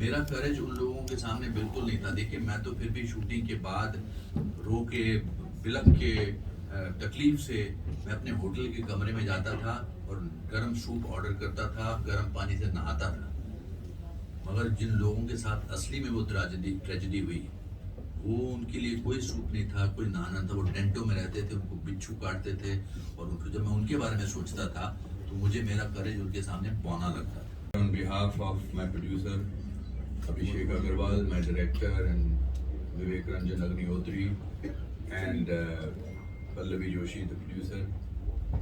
मेरा करेज उन लोगों के सामने बिल्कुल नहीं था। देखिए, मैं तो फिर भी शूटिंग के बाद रो के, बिलख के, तकलीफ से मैं अपने होटल के कमरे में जाता था और गर्म सूप ऑर्डर करता था, गर्म पानी से नहाता था। मगर जिन लोगों के साथ असली में वो ट्रेजेडी ट्रेजेडी हुई, वो उनके लिए कोई सूप नहीं था, कोई नहाना था। वो डेंटो में रहते थे, उनको बिच्छू काटते थे, और उनको जब मैं उनके बारे में सोचता था तो मुझे मेरा करेज उनके सामने बौना लगता था। On behalf of my producer Abhishek Agarwal, my director, and Vivek Ranjan Agnihotri, and Pallavi Joshi, the producer,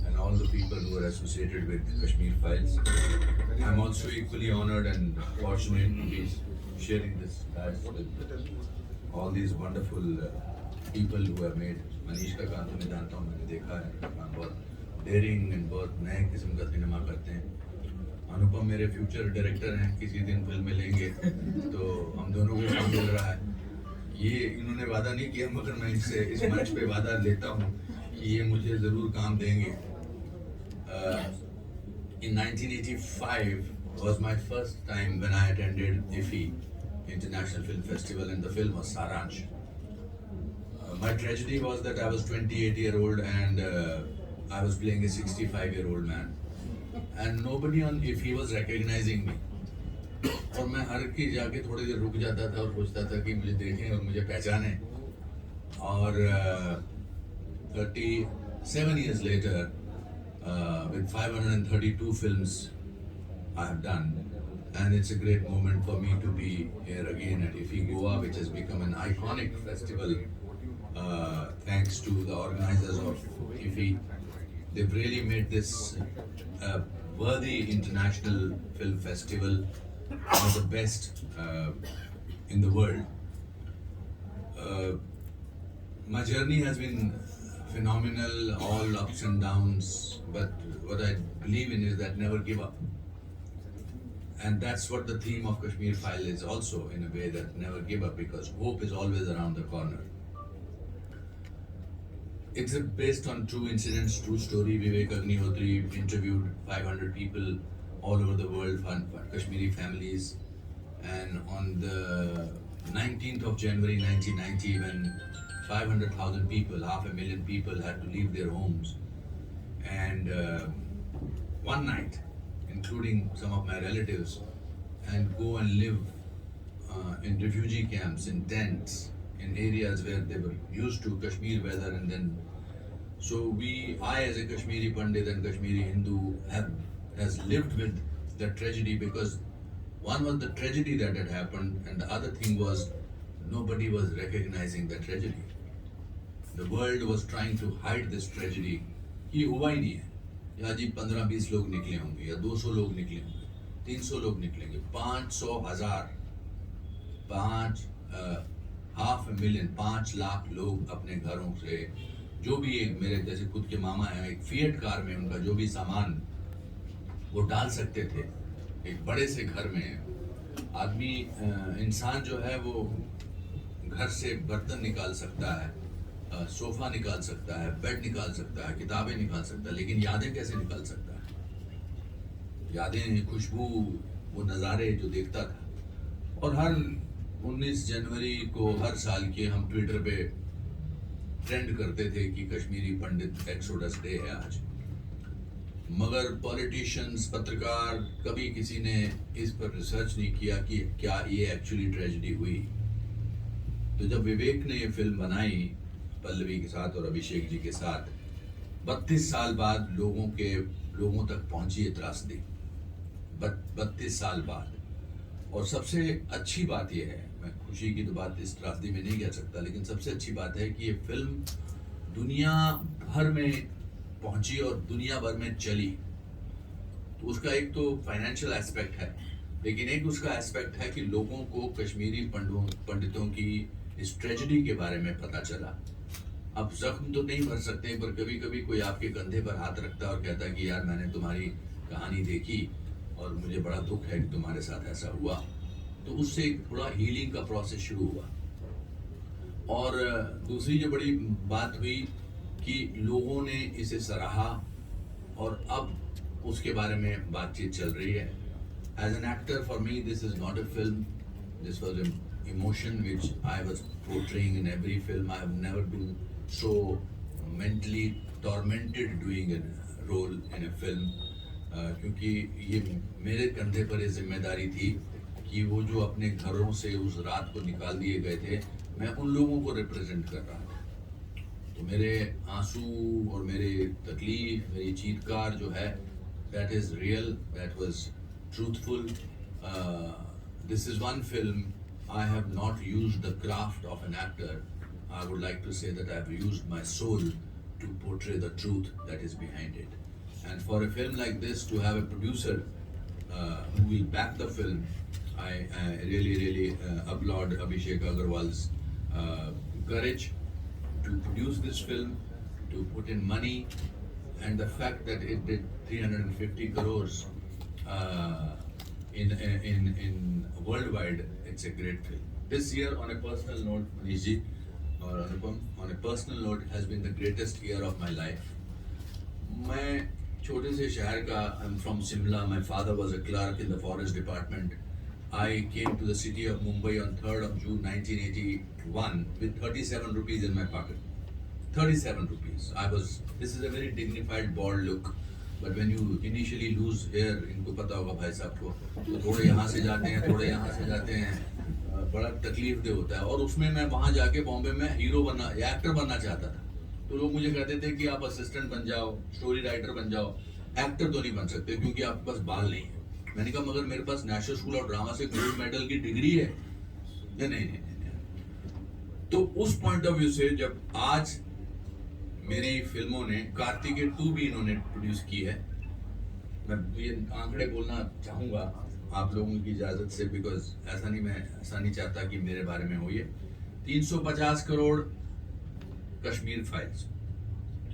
and all the people who are associated with Kashmir Files. I'm also equally honored and fortunate to be sharing this task with all these wonderful people who have made. Manish का काम तो मैं जानता हूँ, मैंने देखा है, बहुत डेयरिंग एंड बहुत नए किस्म का सिनेमा करते हैं। अनुपम मेरे फ्यूचर डायरेक्टर हैं, किसी दिन फिल्म में लेंगे तो हम दोनों को काम मिल रहा है। ये इन्होंने वादा नहीं किया, मगर मैं इनसे इस मंच पे वादा लेता हूँ कि ये मुझे ज़रूर काम देंगे। In 1985 was my first time when I attended IFFI International Film Festival, and the film was Saransh. My tragedy was that I was 28-year-old and I was playing a 65-year-old man. And nobody on IFFI was recognizing me. और मैं हर की जाके थोड़ी देर रुक जाता था और सोचता था कि मुझे देखें और मुझे पहचाने। और 37 years later, with 532 films I have done, and it's a great moment for me to be here again at IFFI Goa, which has become an iconic festival thanks to the organizers of IFFI. They've really made this worthy international film festival, one of the best in the world. My journey has been phenomenal, all ups and downs, but what I believe in is that never give up. And that's what the theme of Kashmir File is also, in a way, that never give up, because hope is always around the corner. It's based on true incidents, true story. Vivek Agnihotri interviewed 500 people all over the world, Kashmiri families. And on the 19th of January 1990, when 500,000 people, 500,000 people had to leave their homes, and one night, including some of my relatives, and go and live in refugee camps, in tents, in areas where they were used to Kashmir weather. And then so I as a Kashmiri Pandit and Kashmiri Hindu has lived with the tragedy, because one was the tragedy that had happened, and the other thing was nobody was recognizing the tragedy. The world was trying to hide this tragedy. ये हुआ ही नहीं है। या जी 15-20 लोग निकले होंगे, या 200 लोग निकले होंगे, 300 लोग निकलेंगे, 500,000, 5 लाख लोग अपने घरों से, जो भी एक मेरे जैसे खुद के मामा हैं, एक फिएट कार में उनका जो भी सामान वो डाल सकते थे, एक बड़े से घर में आदमी, इंसान जो है वो घर से बर्तन निकाल सकता है, सोफा निकाल सकता है, बेड निकाल सकता है, किताबें निकाल सकता है, लेकिन यादें कैसे निकाल सकता है? यादें, खुशबू, वो नज़ारे जो देखता था। और हर 19 जनवरी को हर साल के हम ट्विटर पे ट्रेंड करते थे कि कश्मीरी पंडित एक्सोडस डे है आज। मगर पॉलिटिशियंस, पत्रकार, कभी किसी ने इस पर रिसर्च नहीं किया कि क्या ये एक्चुअली ट्रेजेडी हुई। तो जब विवेक ने ये फिल्म बनाई पल्लवी के साथ और अभिषेक जी के साथ, 32 साल बाद लोगों तक पहुंची ये त्रासदी, 32 साल बाद। और सबसे अच्छी बात यह है, मैं खुशी की तो बात इस त्रासदी में नहीं कह सकता, लेकिन सबसे अच्छी बात है कि ये फिल्म दुनिया भर में पहुंची और दुनिया भर में चली। तो उसका एक तो फाइनेंशियल एस्पेक्ट है, लेकिन एक उसका एस्पेक्ट है कि लोगों को कश्मीरी पंडितों की इस ट्रेजेडी के बारे में पता चला। अब जख्म तो नहीं भर सकते, पर कभी कभी कोई आपके कंधे पर हाथ रखता और कहता कि यार मैंने तुम्हारी कहानी देखी और मुझे बड़ा दुख है कि तुम्हारे साथ ऐसा हुआ, तो उससे एक थोड़ा हीलिंग का प्रोसेस शुरू हुआ। और दूसरी जो बड़ी बात हुई कि लोगों ने इसे सराहा, और अब उसके बारे में बातचीत चल रही है। As an actor, for me this is not a film, This was an emotion which I was portraying in every film. I have never been so mentally tormented doing a role in a film. क्योंकि ये मेरे कंधे पर ये जिम्मेदारी थी कि वो जो अपने घरों से उस रात को निकाल दिए गए थे, मैं उन लोगों को रिप्रेजेंट कर रहा था। तो मेरे आंसू और मेरे तकलीफ, मेरी चीत्कार जो है, that is real, that was truthful. This is one film I have not used the craft of an actor. I would like to say that I have used my soul to portray the truth that is behind it. And for a film like this to have a producer who will back the film, I really applaud Abhishek Agarwal's courage to produce this film, to put in money, and the fact that it did 350 crores in worldwide. It's a great film. This year, on a personal note, Manish ji or Anupam, on a personal note, has been the greatest year of my life. मैं छोटे से शहर का, I'm from Simla. My father was a clerk in the forest department. I came to the city of Mumbai on 3rd of June 1981 with 37 rupees in my pocket. 37 rupees. This is a very dignified, bald look. But when you initially lose hair, इनको पता होगा भाई साहब को, तो थोड़े यहाँ से जाते हैं, थोड़े यहाँ से जाते हैं, बड़ा तकलीफ दे होता है। और उसमें मैं वहाँ जाके बॉम्बे में हीरो बनना या एक्टर बनना चाहता था। तो लोग मुझे कहते थे कि आप असिस्टेंट बन जाओ, स्टोरी राइटर बन जाओ, एक्टर तो नहीं बन सकते क्योंकि आपके पास बाल नहीं है। मैंने कहा मगर मेरे पास नेशनल स्कूल ऑफ ड्रामा से गोल्ड मेडल की डिग्री है। नहीं। तो उस पॉइंट ऑफ व्यू से जब आज मेरी फिल्मों ने, कार्तिकेय 2 भी इन्होंने प्रोड्यूस की है, मैं ये आंकड़े बोलना चाहूंगा आप लोगों की इजाजत से, बिकॉज ऐसा नहीं चाहता कि मेरे बारे में हो ये। 350 करोड़ कश्मीर फाइल्स,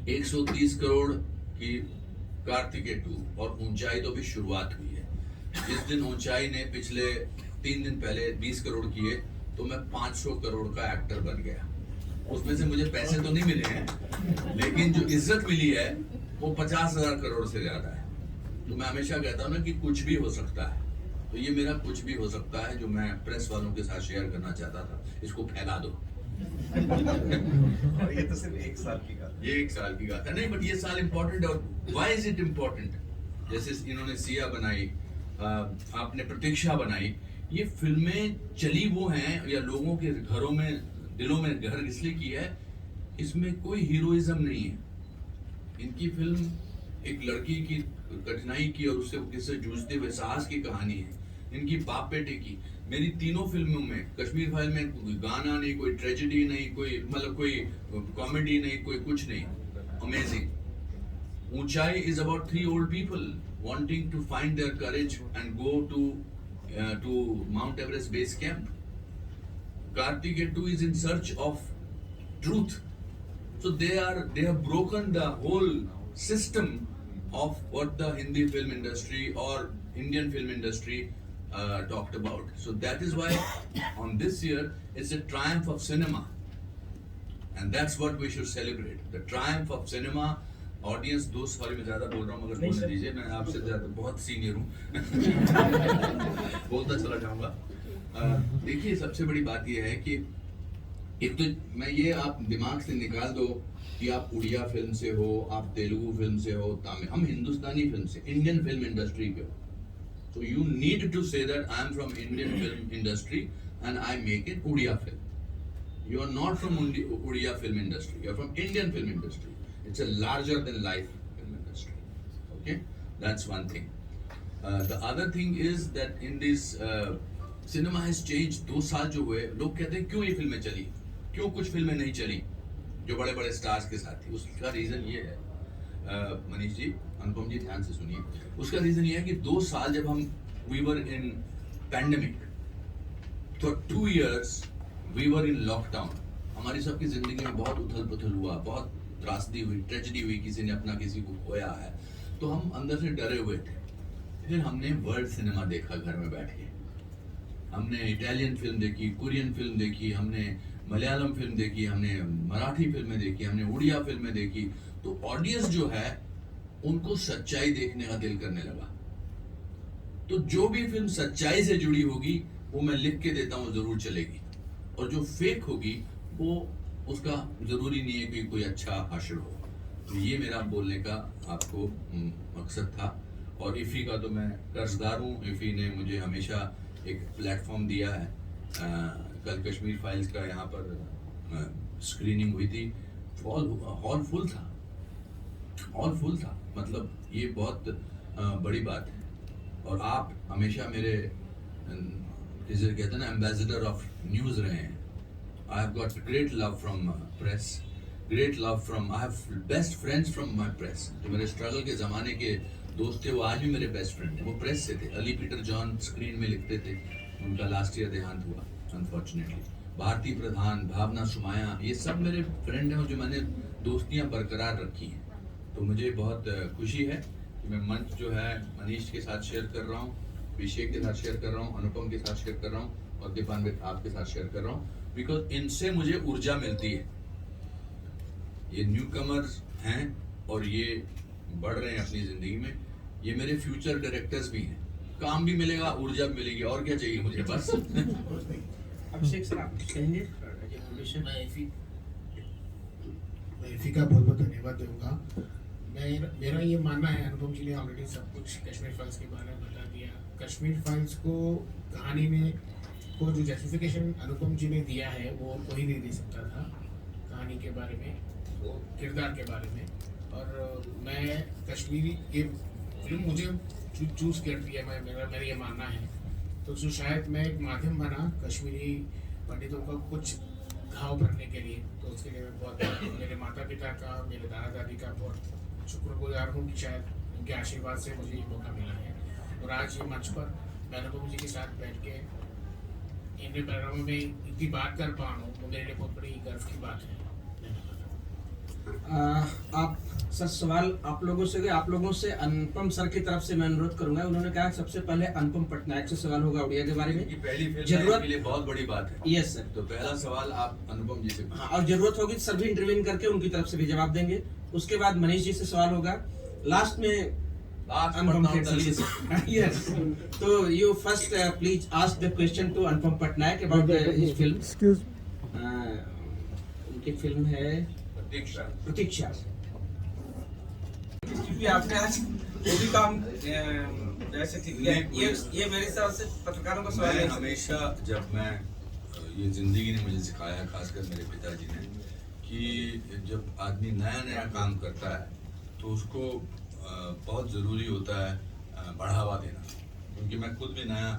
130 करोड़ की कार्तिकेय 2, और ऊंचाई तो भी शुरुआत हुई है। जिस दिन ऊंचाई ने पिछले 3 दिन पहले 20 करोड़ किए, तो मैं 500 करोड़ का एक्टर बन गया। उसमें से मुझे पैसे तो नहीं मिले हैं, लेकिन जो इज्जत मिली है वो 50,000 करोड़ से ज्यादा है। तो मैं हमेशा कहता हूँ ना कि कुछ भी हो सकता है, तो ये मेरा कुछ भी हो सकता है जो मैं प्रेस वालों के साथ शेयर करना चाहता था। इसको फैला दो। और ये तो सिर्फ 1 साल की बात है। ये 1 साल की बात है, नहीं, बट ये साल इम्पोर्टेंट है। और व्हाई इज इट इम्पोर्टेंट? जैसे इन्होंने सिया बनाई, आपने प्रतीक्षा बनाई, ये फिल्में चली वो हैं या लोगों के घरों में, दिलों में घर इसलिए की है, इसमें कोई हीरोइज्म नहीं है। इनकी फिल्म एक लड़की की कठिनाई की और उससे किससे जूझते हुए साहस की कहानी है। इनकी बाप बेटे की। मेरी तीनों फिल्मों में, कश्मीर फाइल में कोई गाना नहीं, कोई ट्रेजेडी नहीं, कोई मतलब कोई कॉमेडी नहीं, कोई कुछ नहीं, अमेजिंग। ऊंचाई is about 3 old people wanting to find their courage and go to Mount Everest base camp. Kartikeya 2 is in search of truth. So they have broken the whole system of what the Hindi film industry or Indian film industry talked about. So that is why on this year it's a triumph of cinema, and that's what we should celebrate, the triumph of cinema. Audience दोस्त, sorry मैं ज्यादा बोल रहा हूँ, मगर बोलने दीजिए, मैं आपसे ज्यादा बहुत सीनियर हूँ। बोलता चला जाऊंगा। देखिए, सबसे बड़ी बात यह है कि एक तो मैं ये आप दिमाग से निकाल दो कि आप उड़िया फिल्म से हो, आप तेलुगु फिल्म से हो, तमिल, हम हिंदुस्तानी फिल्म से, इंडियन फिल्म इंडस्ट्री के हो। So you need to say that I am from Indian film industry and I make an Odia film. You are not from Odia film industry. You are from Indian film industry. It's a larger than life film industry. Okay, that's one thing. The other thing is that in this cinema has changed. 2 साल जो हुए, लोग कहते हैं क्यों ये फिल्में चली, क्यों कुछ फिल्में नहीं चली जो बड़े बड़े स्टार्स के साथ थी। उसका रीजन ये है, मनीष जी, अनुपम जी ध्यान से सुनिए, उसका रीजन ये है कि 2 साल जब हम वी वर इन पैंडेमिक, तो 2 years we were in lockdown. हमारी सबकी जिंदगी में बहुत उथल पुथल हुआ, बहुत त्रासदी हुई, ट्रेजेडी हुई, किसी ने अपना किसी को खोया है, तो हम अंदर से डरे हुए थे। फिर हमने वर्ल्ड सिनेमा देखा घर में बैठ के। हमने इटालियन फिल्म देखी, कोरियन फिल्म देखी, हमने मलयालम फिल्म देखी, हमने मराठी फिल्में देखी, हमने उड़िया फिल्में देखी। तो ऑडियंस जो है उनको सच्चाई देखने का दिल करने लगा। तो जो भी फिल्म सच्चाई से जुड़ी होगी वो मैं लिख के देता हूँ जरूर चलेगी, और जो फेक होगी वो उसका जरूरी नहीं है कि कोई अच्छा हाशिर हो। तो ये मेरा बोलने का आपको मकसद था। और इफ़ी का तो मैं कर्जदार हूँ। इफ़ी ने मुझे हमेशा एक प्लेटफॉर्म दिया है। कल कश्मीर फाइल्स का यहाँ पर स्क्रीनिंग हुई थी, हॉल फुल था, हॉल फुल था। मतलब ये बहुत बड़ी बात है। और आप हमेशा मेरे जिसे कहते हैं ना एम्बेसडर ऑफ न्यूज़ रहे हैं। I have got great love from press, great love from, I have best friends from my press. जो मेरे स्ट्रगल के ज़माने के दोस्त थे वो आज भी मेरे बेस्ट फ्रेंड हैं, वो प्रेस से थे। अली पीटर जॉन स्क्रीन में लिखते थे, उनका लास्ट ईयर देहांत हुआ अनफॉर्चुनेटली। भारती प्रधान, भावना सुमाया, ये सब मेरे फ्रेंड हैं जो मैंने दोस्तियां बरकरार रखी हैं। तो मुझे बहुत खुशी है कि मैं मंच जो है मनीष के साथ शेयर कर रहा हूँ, अभिषेक के साथ शेयर कर रहा हूँ, अनुपम के साथ शेयर कर रहा हूँ, और दीपान्वित आपके साथ शेयर कर रहा हूँ, बिकॉज इनसे मुझे ऊर्जा मिलती है। ये न्यू कमर्स हैं और ये बढ़ रहे हैं अपनी जिंदगी में। ये मेरे फ्यूचर डायरेक्टर्स भी हैं, काम भी मिलेगा, ऊर्जा भी मिलेगी, और क्या चाहिए मुझे बस। अभिषेक सर आप कहेंगे? मैं इफ़ी का बहुत बहुत धन्यवाद दूंगा। मेरा ये मानना है, अनुपम जी ने ऑलरेडी सब कुछ कश्मीर फाइल्स के बारे में बता दिया। कश्मीर फाइल्स को कहानी में को जो जस्टिफिकेशन अनुपम जी ने दिया है वो कोई नहीं दे सकता था कहानी के बारे में, वो किरदार के बारे में। और मैं कश्मीरी ये फिल्म मुझे चूज़ करती है, मेरा ये मानना है। तो जो शायद मैं एक माध्यम बना कश्मीरी पंडितों का कुछ घाव भरने के लिए, तो उसके लिए मैं बहुत मेरे माता पिता का, मेरे दादा दादी का बहुत शुक्रगुजार हूँ कि शायद उनके आशीर्वाद से मुझे ये मौका मिला है। और आज ये मंच पर मैं अनुपम जी के साथ बैठ के इन प्रोग्रामों में इतनी बात कर पा रहा हूँ, वो मेरे लिए बहुत बड़ी गर्व की बात है। आप सर सवाल आप लोगों से अनुपम सर की तरफ से मैं अनुरोध करूंगा। उन्होंने कहा सबसे पहले अनुपम पटनायक से सवाल होगा उड़िया के बारे में। ये पहली फिल्म जरूरत के लिए बहुत बड़ी बात है। Yes sir. तो पहला सवाल आप अनुपम जी से हाँ, और जरूरत होगी तो सर भी इंटरव्यून करके उनकी तरफ से भी जवाब देंगे। उसके बाद मनीष जी से सवाल होगा, लास्ट में अनुपम खेर सर। यस, तो you first please ask the question to Anupam Patnaik about his film. उनकी फिल्म है प्रतीक्षा। क्योंकि आपने आज वो भी काम जैसे ठीक है, ये मेरे हिसाब से पत्रकारों का सवाल है। हमेशा जब मैं ये जिंदगी ने मुझे सिखाया, खासकर मेरे पिताजी ने, कि जब आदमी नया नया काम करता है तो उसको बहुत ज़रूरी होता है बढ़ावा देना। क्योंकि मैं खुद भी नया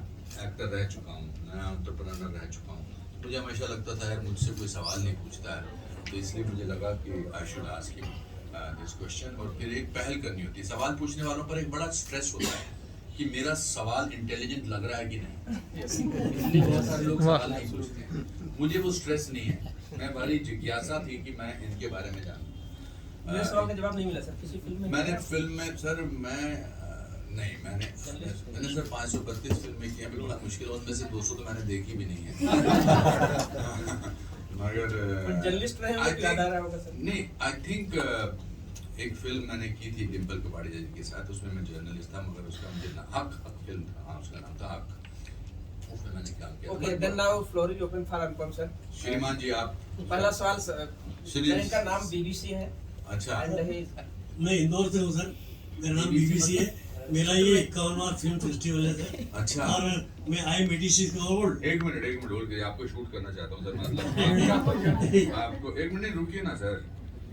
एक्टर रह चुका हूँ, नया एंटरप्रेन्योर रह चुका हूँ। मुझे हमेशा लगता था यार मुझसे कोई सवाल नहीं पूछता है, तो इसलिए मुझे लगा कि I should ask him this question. और फिर एक पहल करनी होती है। सवाल पूछने वालों पर एक बड़ा स्ट्रेस होता है कि मेरा सवाल इंटेलिजेंट लग रहा है कि नहीं, इसलिए बहुत सारे लोग सवाल नहीं पूछते हैं। मुझे वो स्ट्रेस नहीं है, मैं बड़ी जिज्ञासा थी कि मैं इनके बारे में जानूं। मेरे सवाल का जवाब नहीं मिला सर किसी फिल्म में। मैंने फिल्म में सर मैंने सर 532 फिल्में की हैं, बड़ा मुश्किल है, उनमें से 200 तो मैंने देखी भी नहीं है। मगर जर्नलिस्ट रहे होंगे तो याद आ रहा होगा सर। नहीं, आई थिंक एक फिल्म मैंने की थी डिम्पल कपाड़िया जी के साथ, उसमें मैं जर्नलिस्ट था, मगर उसका मुझे हक फिल्म था, हाँ उसका नाम था हक, उसमें मैंने काम किया। Okay, then now floor is open for Anupam sir. श्रीमान जी आप पहला सवाल सर, इनका नाम बीबीसी है। अच्छा, मैं इंदौर से हूँ सर, मेरा नाम बीबीसी है। मेरा ये 51वां फिल्म फेस्टिवल है सर। अच्छा, और मैं आई मेडिसी का अवार्ड। एक मिनट होल्ड करिए, आपको शूट करना चाहता हूँ सर। मतलब आपको एक मिनट रुकिए ना सर,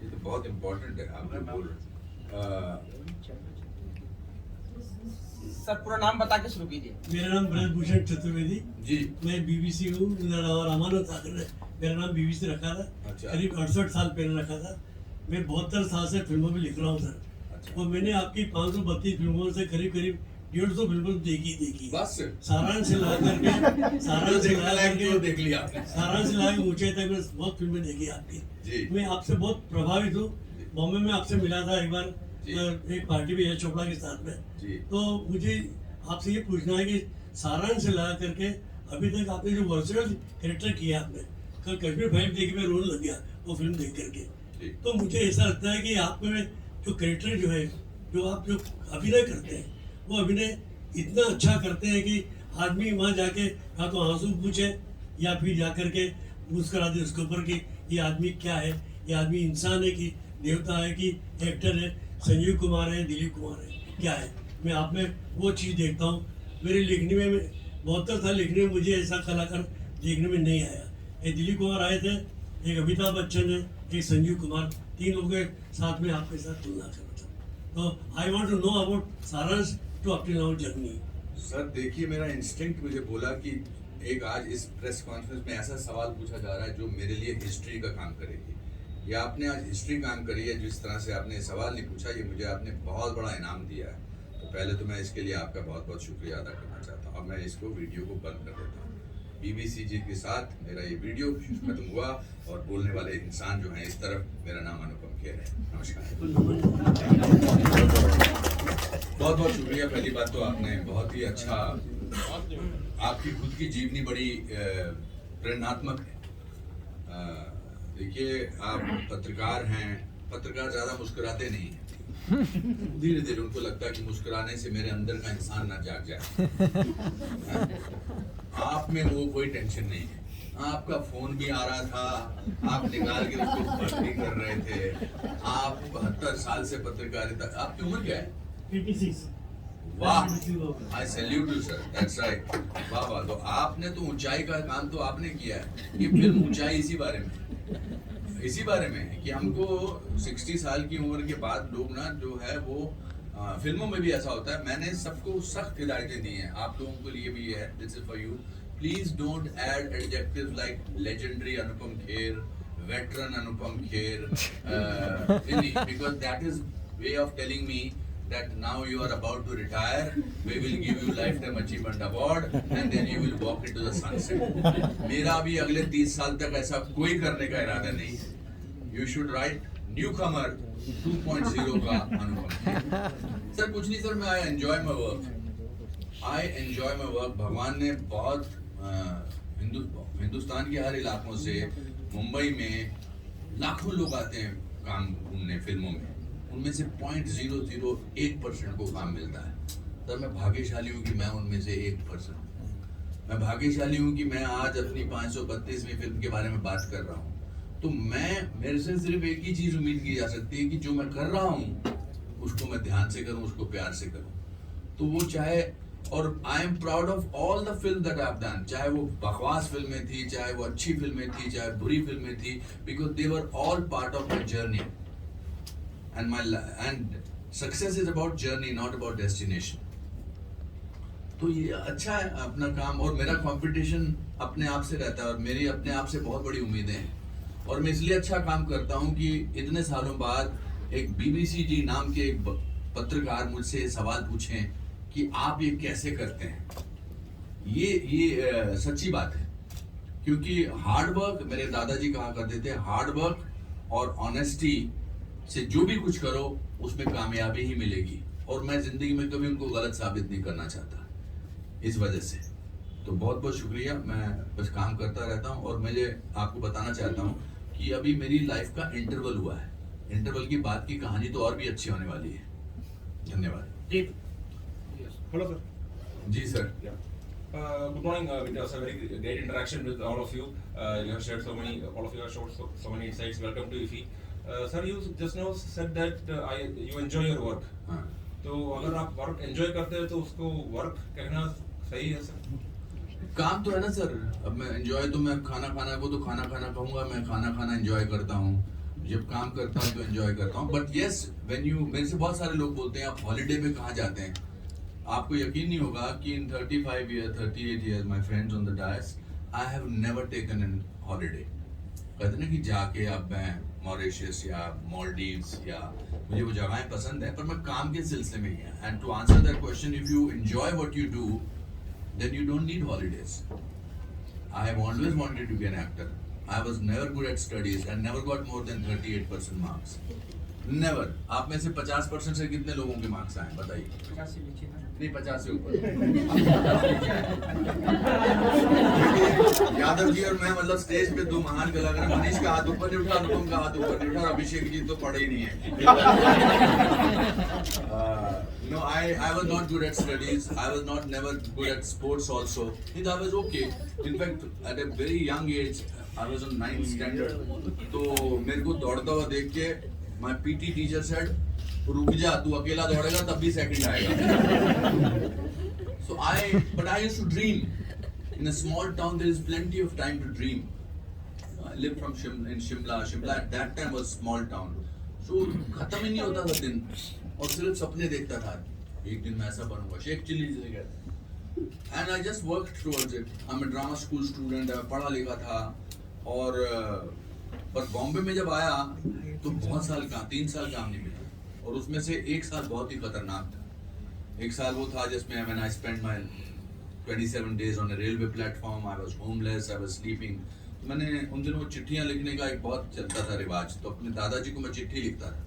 ये तो बहुत इम्पोर्टेंट है। आपने बोल सर पूरा नाम बता के शुरू कीजिए। मेरा नाम ब्रजभूषण चतुर्वेदी जी, मैं बीबीसी हूँ। रामानंद सागर ने मेरा नाम बीबीसी रखा था। अच्छा। करीब 68 साल पहले रखा था। मैं 72 साल से फिल्मों में लिख रहा हूँ सर। अच्छा। और मैंने आपकी 532 फिल्मों से करीब 150 फिल्मों देखी। बस सारांश से ला करके देख लिया आपने। सारांश से ला के ऊंचाई तक मैं बहुत फिल्में देखी आपकी। जी। मैं आपसे बहुत प्रभावित हूँ। बॉम्बे में आपसे मिला था एक बार, जी। एक पार्टी में यश चोपड़ा के साथ में। जी। तो मुझे आपसे ये पूछना है कि सारांश से ला करके अभी तक आपने जो वर्चुअल कैरेक्टर किया आपने, कल कश्मीर फाइल देखी मैं रोने लग गया वो फिल्म देख करके। तो मुझे ऐसा लगता है कि आप में जो कैरेक्टर जो है, जो आप जो अभिनय करते हैं, वो अभिनय इतना अच्छा करते हैं कि आदमी वहाँ जाके या तो आंसू पूछे या फिर जाकर के मुस्कुरा दे उसके ऊपर कि ये आदमी क्या है, ये आदमी इंसान है कि देवता है कि एक्टर है, संजीव कुमार है, दिलीप कुमार है, क्या है। मैं आप में वो चीज़ देखता हूँ। मेरे लिखने में 72 साल लिखने में मुझे ऐसा कलाकार देखने में नहीं आया। एक दिलीप कुमार आए थे, एक अमिताभ बच्चन है, एक संजीव कुमार, 3 लोगों के साथ में आपके साथ तुलना कर रहा था। तो I want to know about Saransh to up till now journey. Sir देखिए, मेरा इंस्टिंक्ट मुझे बोला कि एक आज इस प्रेस कॉन्फ्रेंस में ऐसा सवाल पूछा जा रहा है जो मेरे लिए हिस्ट्री का काम करेगी। ये आपने आज हिस्ट्री काम करी है, जिस तरह से आपने सवाल नहीं पूछा, ये मुझे आपने बहुत बड़ा इनाम दिया है। तो पहले तो मैं इसके लिए आपका बहुत बहुत शुक्रिया अदा करना चाहता हूँ। अब मैं इसको वीडियो को बंद कर देता हूँ। BBC जी के साथ मेरा ये वीडियो खत्म हुआ और बोलने वाले इंसान जो हैं इस तरफ, मेरा नाम अनुपम खेर है। नमस्कार। बहुत बहुत शुक्रिया। पहली बात तो आपने बहुत ही अच्छा, आपकी खुद की जीवनी बड़ी प्रेरणात्मक है। देखिए, आप पत्रकार हैं, पत्रकार ज़्यादा मुस्कुराते नहीं हैं। धीरे धीरे उनको लगता है कि मुस्कुराने से मेरे अंदर का इंसान ना जाग जाए। आप में वो कोई टेंशन नहीं है। आपका फोन भी आ रहा था, आप निकाल के उसको भर्ती कर रहे थे। आप 72 साल से पत्रकारिता, आपकी उम्र क्या है? 86। वाह, आई salute you sir, that's right. वाह वाह। तो आपने तो ऊंचाई का काम तो आपने किया है। ये फिल्म ऊंचाई इसी बारे में है कि हमको 60 साल की उम्र के बाद लोग ना जो है वो फिल्मों में भी ऐसा होता है। मैंने सबको सख्त हिदायतें दी हैं, आप लोगों के लिए भी है। This is for you. Please don't add adjectives like legendary Anupam Kher, veteran Anupam Kher, because that is way of telling me that now you are about to retire, we will give you lifetime achievement award and then you will walk into the sunset. मेरा भी अगले 30 साल तक ऐसा कोई करने का इरादा नहीं है. You should write newcomer 2.0 का अनुपम खेर. सर कुछ नहीं सर, मैं I enjoy my work. भगवान ने बहुत हिंदुस्तान के हर इलाकों से, मुंबई में लाखों लोग आते हैं काम ढूंढने फिल्मों में, उनमें से 0.001% को काम मिलता है. सर मैं भाग्यशाली हूँ कि मैं उनमें से 1%. मैं भाग्यशाली हूँ कि मैं आज अपनी 532वीं फिल्म के बारे में बात कर रहा हूँ. तो मेरे से सिर्फ एक ही चीज उम्मीद की जा सकती है कि जो मैं कर रहा हूँ उसको मैं ध्यान से करूँ, उसको प्यार से करूँ. तो वो चाहे, और I am proud of all the film that I have done, चाहे वो बकवास फिल्में थी, चाहे वो अच्छी फिल्में थी, चाहे बुरी फिल्में थी, because they were all part of my journey. And success is about journey, not about destination. तो ये अच्छा है अपना काम, और मेरा कंपटीशन अपने आप से रहता है और मेरी अपने आप से बहुत बड़ी उम्मीदें हैं. और मैं इसलिए अच्छा काम करता हूँ कि इतने सालों बाद एक BBC जी नाम के एक पत्रकार मुझसे सवाल पूछें कि आप ये कैसे करते हैं. ये सच्ची बात है, क्योंकि हार्ड वर्क, मेरे दादाजी कहा करते थे, हार्ड वर्क और ऑनेस्टी से जो भी कुछ करो उसमें कामयाबी ही मिलेगी. और मैं जिंदगी में कभी उनको गलत साबित नहीं करना चाहता इस वजह से. तो बहुत बहुत शुक्रिया. मैं बस काम करता रहता हूँ. और मुझे आपको बताना चाहता हूँ कि अभी मेरी लाइफ का इंटरवल हुआ है. इंटरवल की बात की कहानी तो और भी अच्छी होने वाली है. धन्यवाद. Hello, sir. जी sir. Good morning. It was a very great interaction with all of you. You have shared all of you have shared so many insights. Welcome to IFFI. Sir, you just now said that you enjoy your work. हाँ. तो अगर आप work enjoy करते हैं तो उसको work कहना सही है सर? काम तो है ना सर. अब मैं एंजॉय, तो मैं खाना खाना को तो खाना खाना कहूँगा. मैं खाना खाना एंजॉय करता हूँ. जब काम करता हूँ तो एंजॉय करता हूँ. बट येस, व्हेन यू, मेरे से बहुत सारे लोग बोलते हैं आप हॉलीडे पे कहाँ जाते हैं. आपको यकीन नहीं होगा कि इन 38 years my friends on the dais, I have never taken an holiday. कहते ना कि जाके अब मैं मॉरिशस या मालदीव्स, या मुझे वो जगहें पसंद है, पर मैं काम के सिलसिले में ही है. And to answer that question, if you enjoy what you do, then you don't need holidays. I have always wanted to be an actor. I was never good at studies and never got more than 38% marks. Never. आप में से 50% से कितने लोगों के marks आए बताइए? 50 से नीचे नहीं, 50 से ऊपर. यादव जी और मैं मतलब स्टेज पे दो महान कलाकार, मनीष का हाथ ऊपर नहीं उठा, अनुपम का हाथ ऊपर नहीं उठा, और अभिषेक जी तो पढ़े ही नहीं है. No, I was not good at studies. I was not never good at sports also. I was okay. In fact, at a very young age, I was on 9th standard. तो मेरे को दौड़ता हुआ देख के my PT teacher said, रुक जा, तू अकेला दौड़ेगा तब भी सेकंड आएगा. But I used to dream. In a small town, there is plenty of time to dream. I lived in Shimla. Shimla at that time was small town. So खत्म ही नहीं होता था दिन, और सिर्फ सपने देखता था. एक दिन मैं ऐसा बनूंगा. शेख चिल्ली चले गए. And I just worked towards it. I'm a drama school student. पढ़ा लिखा था, और पर बॉम्बे में जब आया तो बहुत साल काम, 3 साल काम नहीं मिला, और उसमें से एक साल बहुत ही खतरनाक था. एक साल वो था जिसमें when I spent my 27 days on a railway platform. I was homeless. I was sleeping. तो मैंने उन दिनों चिट्ठियां लिखने का एक बहुत चलता था रिवाज, तो अपने दादाजी को मैं चिट्ठी लिखता था.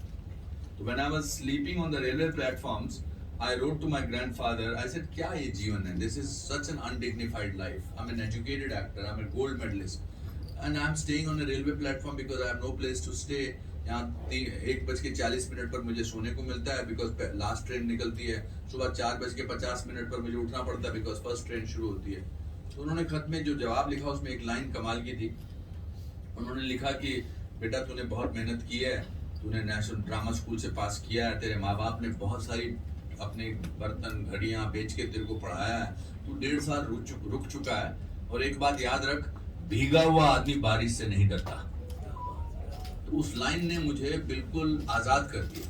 तो when I was sleeping on the railway platforms, I wrote to my grandfather. I said, क्या ये जीवन है? This is such an undignified life. I'm an educated actor. I'm a gold medalist, and I'm staying on a railway platform because I have no place to stay. यहाँ 1:40 पर मुझे सोने को मिलता है बिकॉज लास्ट ट्रेन निकलती है. सुबह 4:50 पर मुझे उठना पड़ता है बिकॉज फर्स्ट ट्रेन शुरू होती है. तो उन्होंने खत में जो जवाब लिखा उसमें एक लाइन कमाल की थी. उन्होंने लिखा कि बेटा तूने बहुत मेहनत की है, तूने नेशनल ड्रामा स्कूल से पास किया है, तेरे माँ बाप ने बहुत सारी अपने बर्तन घड़ियाँ बेच के तेरे को पढ़ाया है, तू 1.5 साल रुक चुका है, और एक बात याद रख, भीगा हुआ आदमी बारिश से नहीं डरता. उस लाइन ने मुझे बिल्कुल आजाद कर दिया.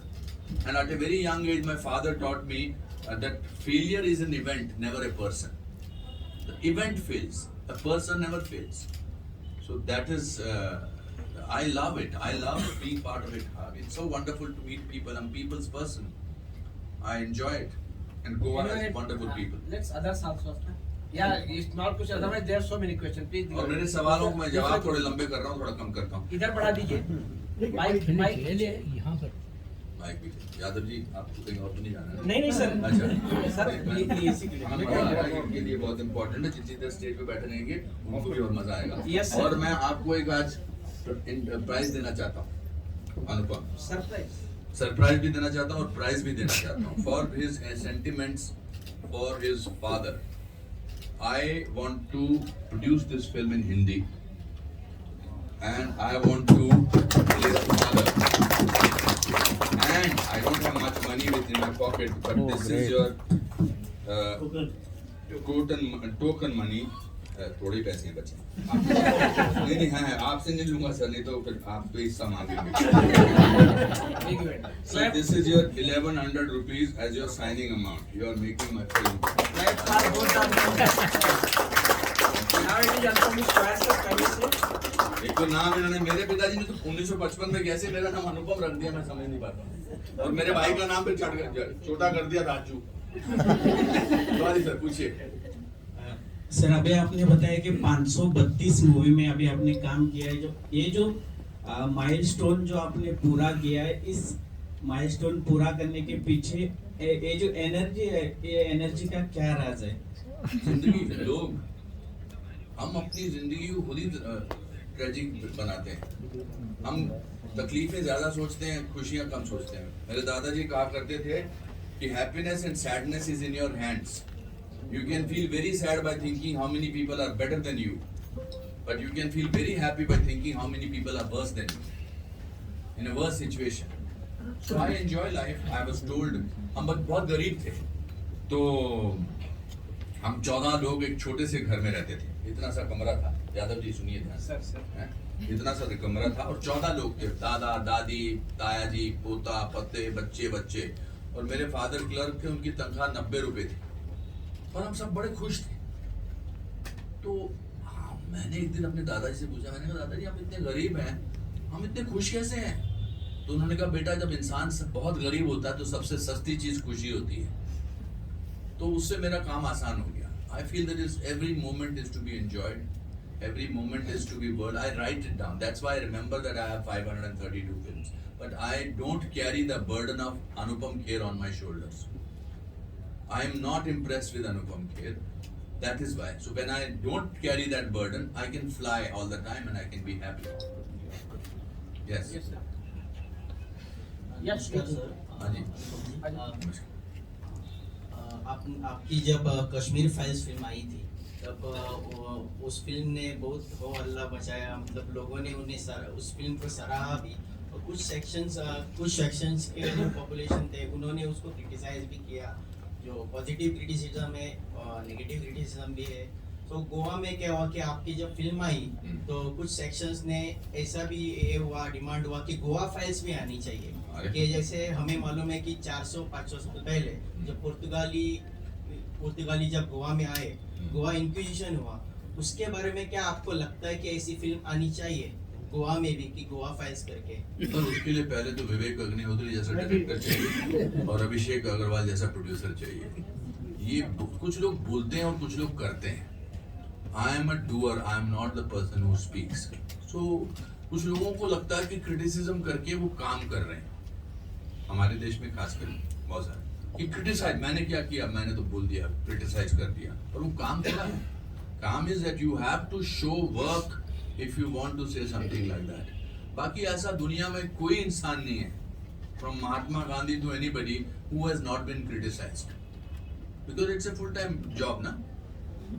And at a very young age, my father taught me that failure is an event, never a person. The event fails, a person never fails. So that is, I love it. I love being part of it. It's so wonderful to meet people. I'm people's person. I enjoy it. And Goa has wonderful people. Let's others also. Yeah, it's not question. Otherwise, there are so many questions. Please. और मेरे सवालों को मैं जवाब थोड़े लंबे कर रहा हूँ, थोड़ा कम करता हूँ. इधर बढ़ा दीजिए. माइक यहाँ पर. माइक भी. यादव जी, आपको कहीं और तो नहीं जाना है? नहीं सर. अच्छा. सर ये इसी के लिए. हमें मजा आ रहा है, इनके लिए बहुत इम्पोर्टेंट है. जिस जिस स्टेज पे बैठे रहेंगे उनको भी और मजा आएगा. Yes, sir. और मैं आपको एक आज प्राइज देना चाहता हूँ, अनुपम. सरप्राइज भी देना चाहता हूँ और प्राइज भी देना चाहता हूँ. For his sentiments for his father, I want to produce this film in Hindi, and I want to play the father. And I don't have much money within my pocket, but this is your token money. थोड़े ही पैसे हैं बच्चे. नहीं है, आपसे नहीं लूंगा sir, नहीं तो फिर आप पे हिस्सा मांगेंगे. So this is your 1100 rupees as your signing amount. You are making my film. एक तो नाम इन्होंने, मेरे पिताजी ने तो 1955 में कैसे मेरा नाम अनुपम रख दिया मैं समझ नहीं पाता, और मेरे भाई का नाम फिर छोटा कर दिया राजू. सॉरी सर, पूछिए. सर अभी आपने बताया कि 532 मूवी में अभी आपने काम किया है. ये जो माइलस्टोन जो आपने पूरा किया है, इस माइलस्टोन पूरा करने के पीछे ये जो एनर्जी है, ये एनर्जी का क्या राज है? जिंदगी, लोग, हम अपनी जिंदगी को खुद ही ट्रेजिक बनाते हैं. हम तकलीफें ज्यादा सोचते हैं, खुशियां कम सोचते हैं. मेरे दादाजी कहा करते थे कि happiness and sadness is in your hands. You can feel very sad by thinking how many people are better than you, but you can feel very happy by thinking how many people are worse than you, in a worse situation. So I enjoy life. I was told, हम बहुत गरीब थे, तो हम 14 लोग एक छोटे से घर में रहते थे. इतना सा कमरा था. यादव जी सुनिए ध्यान से. इतना सा कमरा था और 14 लोग थे. दादा दादी, ताया जी, पोता पत्ते, बच्चे. और मेरे फादर क्लर्क थे, उनकी तनख्वाह 90 रुपए थी, और हम सब बड़े खुश थे. तो मैंने एक दिन अपने दादाजी से पूछा, मैंने कहा दादाजी आप इतने गरीब हैं, हम इतने खुश कैसे हैं? तो उन्होंने कहा बेटा, जब इंसान बहुत गरीब होता है तो सबसे सस्ती चीज खुशी होती है. तो उससे मेरा काम आसान हो गया. I feel that is every moment is to be enjoyed, every moment is to be world. I write it down. That's why I remember that I have 532 films, but I don't carry the burden of Anupam Kher on my shoulders. I am not impressed with Anupam Kher. That is why. So when I don't carry that burden, I can fly all the time and I can be happy. Yes. नमस्कार sir. हाँ जी। आपकी जब Kashmir files film आई थी तब उस film ने बहुत हो हल्ला मचाया, मतलब लोगों ने उन्हें उस फिल्म को सराहा भी, और कुछ सेक्शंस के जो पॉपुलेशन थे उन्होंने उसको क्रिटिसाइज भी किया। जो पॉजिटिव क्रिटिसिज्म है और नेगेटिव क्रिटिसिज्म भी है। तो गोवा में क्या हुआ कि आपकी जब फिल्म आई तो कुछ सेक्शंस ने ऐसा भी ये हुआ, डिमांड हुआ कि गोवा फाइल्स भी आनी चाहिए। कि जैसे हमें मालूम है कि 400-500 साल पहले जब पुर्तगाली जब गोवा में आए, गोवा इंक्विजिशन हुआ, उसके बारे में क्या आपको लगता है कि ऐसी फिल्म आनी चाहिए गोवा में भी, कि गोवा फाइल्स करके? तो उसके लिए पहले तो विवेक अग्निहोत्री जैसा डायरेक्टर चाहिए और अभिषेक अग्रवाल जैसा प्रोड्यूसर चाहिए। ये कुछ लोग बोलते हैं और कुछ लोग करते हैं। I am a doer, I am not the person who speaks. So कुछ लोगों को लगता है कि क्रिटिसिज्म करके वो काम कर रहे हैं, हमारे देश में खासकर बहुत सारे, कि क्रिटिसाइज मैंने क्या किया, मैंने तो बोल दिया, क्रिटिसाइज कर दिया, और वो काम थोड़ा है। काम is that you have to show work if you want to say something like that. बाकी ऐसा दुनिया में कोई इंसान नहीं है, from Mahatma Gandhi to anybody, who has not been criticized, because it's a full time job ना,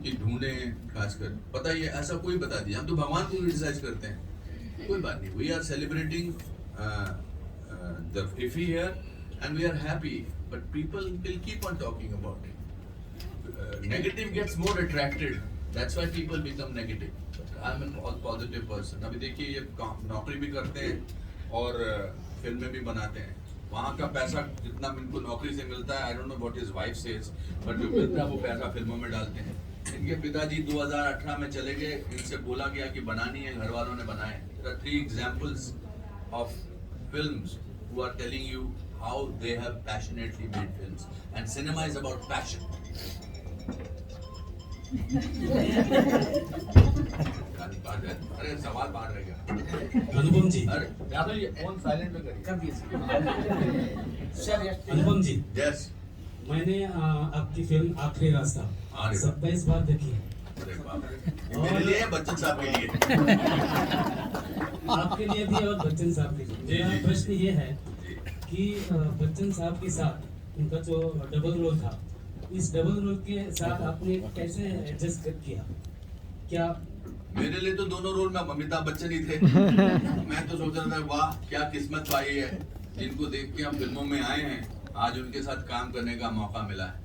कि ढूंढे, खासकर पता ही है, ऐसा कोई बता दिया, हम तो भगवान को क्रिटिसाइज करते हैं, कोई बात नहीं। We are celebrating the IFFI here and we are happy, but people will keep on talking about it. Negative gets more attracted, that's why people become negative. I am all positive person. अभी देखिए ये नौकरी भी करते हैं और फिल्में भी बनाते हैं, वहाँ का पैसा जितना इनको नौकरी से मिलता है, I don't know what his wife says, but जो मिलता है वो पैसा फिल्मों में डालते हैं। इनके पिताजी 2018 में चले गए, इनसे बोला गया कि बनानी है, घर वालों ने बनाए। There are 3 examples of films who are telling you how they have passionately made films, and cinema is about passion. अरे सवाल बाहर रह गया। अनुपम जी, अरे या तो ये फोन साइलेंट पे करिए। अनुपम जी, यस, मैंने आपकी फिल्म आखिरी रास्ता 27 बार देखी है। अरे बाप रे, मेरे लिए बच्चन साहब के लिए, आपके लिए भी और बच्चन साहब के लिए। मेरा प्रश्न ये है कि बच्चन साहब के साथ उनका जो डबल रोल था, इस डबल रोल के साथ आपने कैसे एडजस्ट किया? क्या मेरे लिए तो दोनों रोल में अमिताभ बच्चन ही थे। मैं तो सोच रहा था वाह क्या किस्मत पाई है, जिनको देख के हम फिल्मों में आए हैं, आज उनके साथ काम करने का मौका मिला है।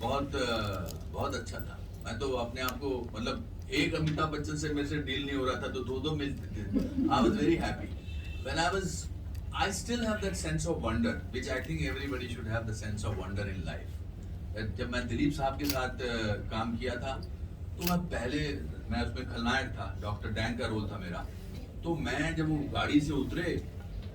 बहुत अच्छा था। मैं तो अपने आप को, मतलब एक अमिताभ बच्चन से मेरे से डील नहीं हो रहा था, तो दो मिलते थे। I was very happy when I still have that sense of wonder, which I think everybody should have the sense of wonder in life. जब मैं दिलीप साहब के साथ काम किया था, तो मैं उसमें खलनायक था, डॉक्टर डैंग का रोल था मेरा। तो मैं जब वो गाड़ी से उतरे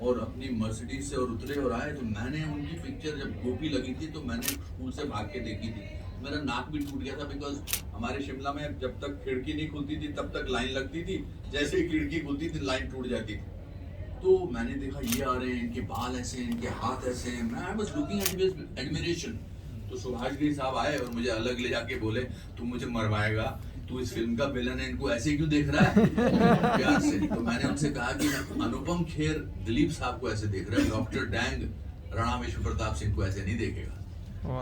और अपनी मर्सिडीज से और उतरे और आए, तो मैंने उनकी पिक्चर जब गोपी लगी थी, तो मैंने स्कूल से भाग के देखी थी। मेरा नाक भी टूट गया था, बिकॉज हमारे शिमला में जब तक खिड़की नहीं खुलती थी तब तक लाइन लगती थी, जैसे ही खिड़की खुलती थी लाइन टूट जाती थी। तो मैंने देखा ये आ रहे हैं, इनके बाल ऐसे हैं, इनके हाथ ऐसे हैं, मैं I was looking at with admiration. तो सुभाष गिरी साहब आए और मुझे अलग ले जाके बोले, तू मुझे मरवाएगा, तू इस फिल्म का विलन है, इनको ऐसे क्यों देख रहा है प्यार से। तो मैंने उनसे कहा कि अनुपम खेर दिलीप साहब को ऐसे देख रहा है, डॉक्टर डैंग राणा विश्व प्रताप सिंह को ऐसे नहीं देखेगा।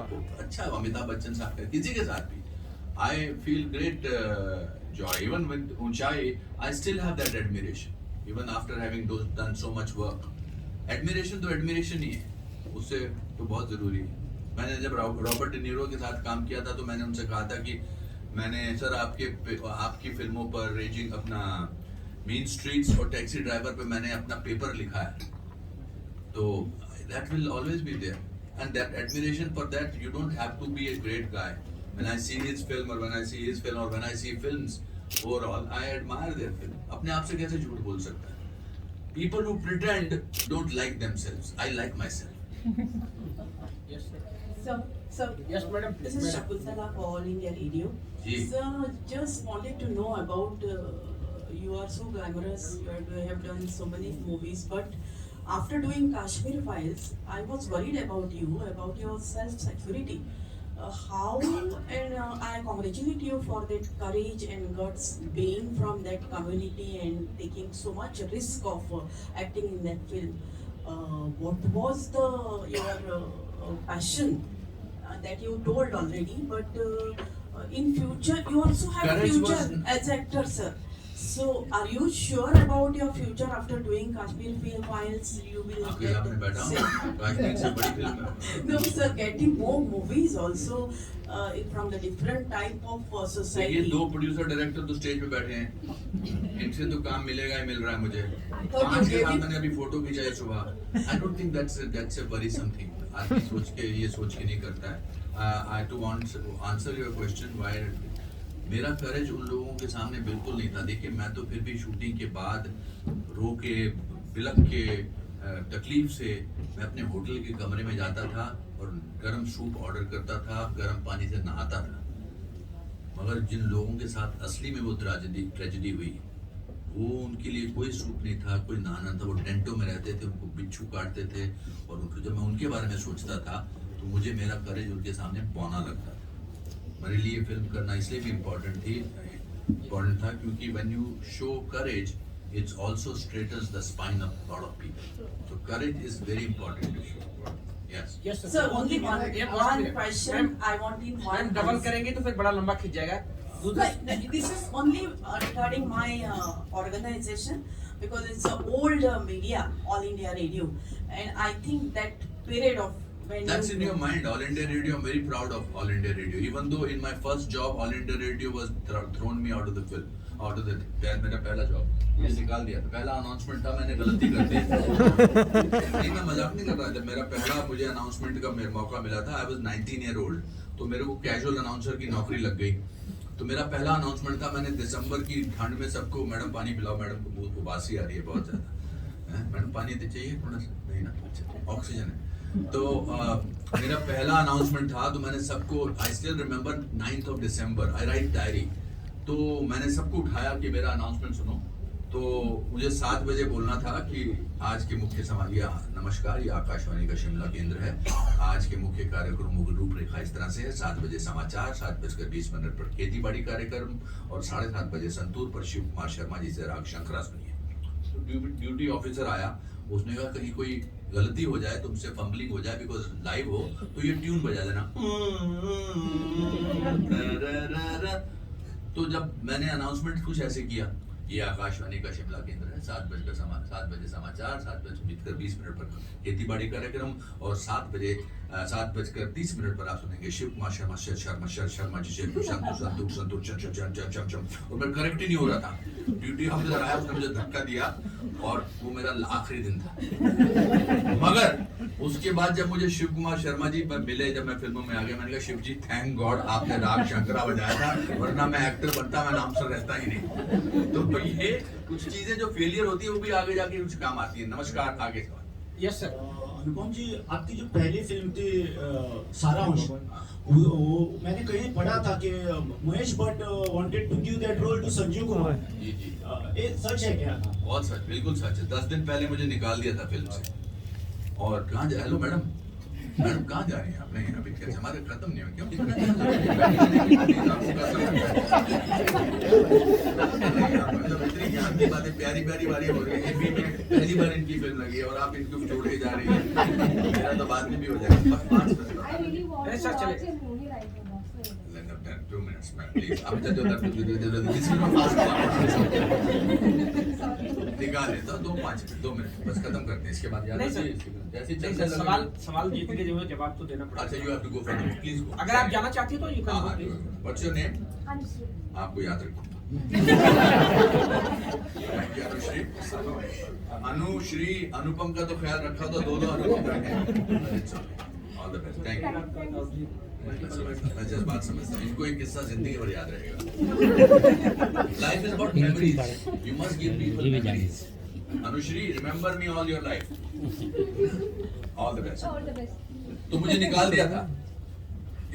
तो अच्छा अमिताभ बच्चन साहब का किसी के साथ भी I feel great joy, even with ऊंचाई I still have that admiration, even after having done so much work. Admiration तो एडमिरेशन ही है, उससे तो बहुत जरूरी है। मैंने जब रॉबर्ट डिनीरो के साथ काम किया था, तो मैंने उनसे कहा था कि मैंने सर आपकी फिल्मों पर रेजिंग, अपना मीन स्ट्रीट्स और टैक्सी ड्राइवर पे मैंने अपना पेपर लिखा है, तो that will always be there, and that admiration for that you don't have to be a great guy. When I see his film और when I see his film और when I see films overall, I admire their film. अपने आप से कैसे झूठ बोल सकता है? People who pretend don't like themselves, I like myself. So, Yes, madam. this is Shakuntala for All India Radio. Ji. So, just wanted to know about, you are so glamorous, you have done so many movies, but after doing Kashmir Files, I was worried about you, about your self-security. how, and I congratulate you for that courage and guts being from that community and taking so much risk of acting in that film. What was your passion that you told already, but in future you also have Courage future was- as actor, sir. So are you sure about your future after doing Kashmir Film Files? You will आपके get सामने बैठा हूँ, कश्मीर से बड़ी film है। no, sir, getting more movies also from the different type of देखिए society. दो producer director तो स्टेज पे बैठे हैं, इनसे तो काम मिलेगा ही मिल रहा है मुझे। तो पांच के ये साथ भी- मैंने अभी फोटो खिंचाई सुबह। I don't think that's a very something. आदमी सोच के नहीं करता है। I to answer your question why मेरा करेज उन लोगों के सामने बिल्कुल नहीं था। देखिए मैं तो फिर भी शूटिंग के बाद रो के बिलख के तकलीफ से मैं अपने होटल के कमरे में जाता था और गर्म सूप ऑर्डर करता था, गर्म पानी से नहाता था। मगर जिन लोगों के साथ असली में वो ट्रेजेडी हुई, वो उनके लिए कोई सूप नहीं था, कोई नहाना था। वो टेंटों में रहते थे, उनको बिच्छू काटते थे और उनको जब मैं उनके बारे में सोचता था तो मुझे मेरा करेज उनके सामने बौना लगता था। मेरे लिए फिल्म करना इसलिए भी इम्पोर्टेंट था क्योंकि when you show courage it's also strengthens the spine of lot of people, so courage is very important to show. Yes yes Sir, only one question I want in one. Ma'am double करेंगे तो फिर बड़ा लंबा खिंच जाएगा। But this is only regarding my organization because it's an old media, All India Radio, and I think that period of when That's you in your mind. All India Radio, I'm very proud of All India Radio. Even though in my first job, All India Radio was thrown me out of the film, out of the मेरा पहला job मुझे निकाल दिया था। पहला announcement था, मैंने गलती कर दी। नहीं मैं मजाक नहीं कर रहा। जब मेरा पहला मुझे अनाउंसमेंट का मौका मिला था, I was 19 year old, तो मेरे को कैजुअल अनाउंसर की नौकरी लग गई। तो मेरा पहला अनाउंसमेंट था, मैंने दिसंबर की ठंड में सबको मैडम पानी पिलाओ, मैडम को मुंह उबासी आ रही है बहुत ज्यादा, मैडम पानी तो चाहिए थोड़ा सा, नहीं ना, अच्छा ऑक्सीजन है। तो मेरा पहला अनाउंसमेंट था, तो मैंने सबको, I still remember 9th of December, I right diary, तो मैंने सबको उठाया कि मेरा अनाउंसमेंट सुनो। तो मुझे 7 बजे बोलना था कि आज के मुख्य नमस्कार, ये आकाशवाणी का शिमला केंद्र है। आज के मुख्य कार्यक्रमों की रूपरेखा इस तरह से है: 7 बजे समाचार, 7:20 पर खेती बाड़ी कार्यक्रम और 7:30 बजे संतूर पर शिव कुमार शर्मा जी से राग शंकरा सुनिए। तो ड्यूटी ऑफिसर आया, उसने कहा कहीं कोई गलती हो जाए, तुमसे फंबलिंग हो जाए, बिकॉज लाइव हो, तो ये ट्यून बजा देना। तो जब मैंने अनाउंसमेंट कुछ ऐसे किया, ये आकाशवाणी का शिमला केंद्र है, 7 बजे समाचार, 7:20 पर खेती बाड़ी कार्यक्रम और 7:30 पर आप सुनेंगे शिव कुमार शर्मा जी से संतूर चम। और मैं करेक्ट ही नहीं हो रहा था। ड्यूटी ऑफिसर आया, उसने मुझे धक्का दिया और वो मेरा आखिरी दिन था। मगर उसके बाद जब मुझे शिव कुमार शर्मा जी मिले, जब मैं फिल्मों में आ गया, मैंने कहा शिव जी थैंक गॉड आपने राग शंकरा बजाया था, वरना मैं एक्टर बनता, मैं नाम से रहता ही नहीं। तो ये कुछ चीजें जो फेलियर होती है वो भी आगे जाके कुछ काम आती है। नमस्कार, आगे सवाल। Yes sir. अनुपम जी, आपकी जो पहली फिल्म थी सारांश, वो मैंने कहीं पढ़ा था कि Mahesh Bhatt wanted to give that role to Sanjeev Kumar. जी जी, ये सच है क्या? बहुत सच, बिल्कुल सच है। 10 दिन पहले मुझे निकाल दिया था फिल्म से। और कहाँ जा, हेलो मैडम कहाँ जा रही हैं आपने? अभी क्या हमारे खत्म नहीं हो क्यों? इतनी ज्ञान की बातें प्यारी बारी हो रही है। पहली बार इनकी फिल्म लगी है और आप इनको छोड़ के जा रही हैं। मेरा तो बाद में भी हो जाएगा। बस 5 मिनट सर चले 2 minutes में प्लीज। अब जो निकाल लेता 2 मिनट बस खत्म करते हैं। इसके बाद नहीं सर, जैसे नहीं सर, सवाल जीत के जो जवाब तो देना पड़ेगा। अच्छा, you have to go for please go. अगर आप जाना चाहती हो तो you can go. What's your name? आपको याद रखो। अनुश्री, अनुपम का तो ख्याल रखा तो दोनों अनुपम रखे। All the best, thank you. मैं जस्ट बात समझता हूँ, इनको एक किस्सा जिंदगी भर याद रहेगा। Life is about memories, you must give people memories. Anushree, remember me all your life. All the best. तो मुझे निकाल दिया था।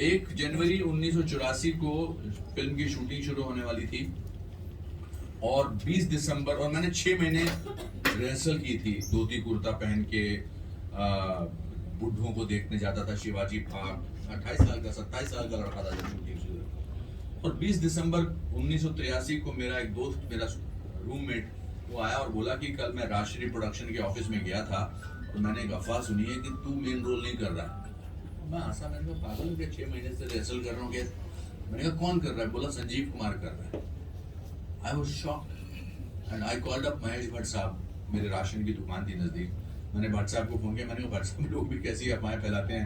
1 जनवरी 1984 को फिल्म की शूटिंग शुरू होने वाली थी और 20 दिसंबर, और मैंने 6 महीने रिहर्सल की थी। धोती कुर्ता पहन के बुढ़ों को देखने जाता था, शिवाजी पार्क, 28 साल का 27 साल का लड़का था जब शूटिंग शुरू हुई। और 20 दिसंबर 1983 को मेरा एक दोस्त, मेरा रूममेट, वो आया और बोला कि कल मैं राजश्री प्रोडक्शन के ऑफिस में गया था और मैंने एक अफवाह सुनी है कि तू मेन रोल नहीं कर रहा है। मैं हंसा, मैंने कहा पागल हो गया, 6 महीने से रिहर्सल कर रहा हूँ क्या? मैंने कहा कौन कर रहा है? बोला संजीव कुमार कर रहा है। I was shocked and I called up Mahesh Bhatt साहब, मेरे राशन की दुकान थी नज़दीक। मैंने भट्ट साहब को फोन किया, मैंने कहा भट्ट साहब लोग भी कैसी अफवाहें फैलाते हैं,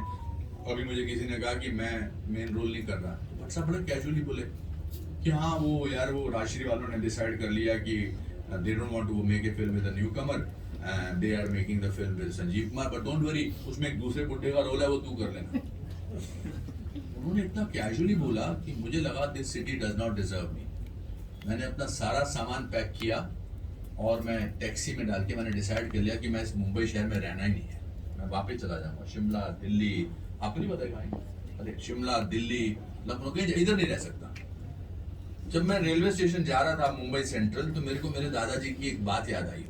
अभी मुझे किसी ने कहा कि मैं मेन रोल नहीं कर रहा। तो भट्ट साहब बड़े कैजुअली बोले कि हाँ वो यार वो राजश्री वालों ने डिसाइड कर लिया कि they don't want to make a film with a newcomer and they are making the film with Sanjeev Kumar, but don't worry, उसमें एक दूसरे बुड्ढे का रोल है, वो तू कर लेना। उन्होंने इतना कैजुअली बोला कि मुझे लगा this city does not deserve me. मैंने अपना सारा सामान पैक किया और मैं टैक्सी में डाल के मैंने डिसाइड कर लिया कि मैं इस मुंबई शहर में रहना ही नहीं है, मैं वापस चला जाऊंगा शिमला, दिल्ली, आपको नहीं पता कहाँ, अरे शिमला, दिल्ली, लखनऊ, कहीं इधर नहीं रह सकता। जब मैं रेलवे स्टेशन जा रहा था मुंबई सेंट्रल, तो मेरे को मेरे दादाजी की एक बात याद आई।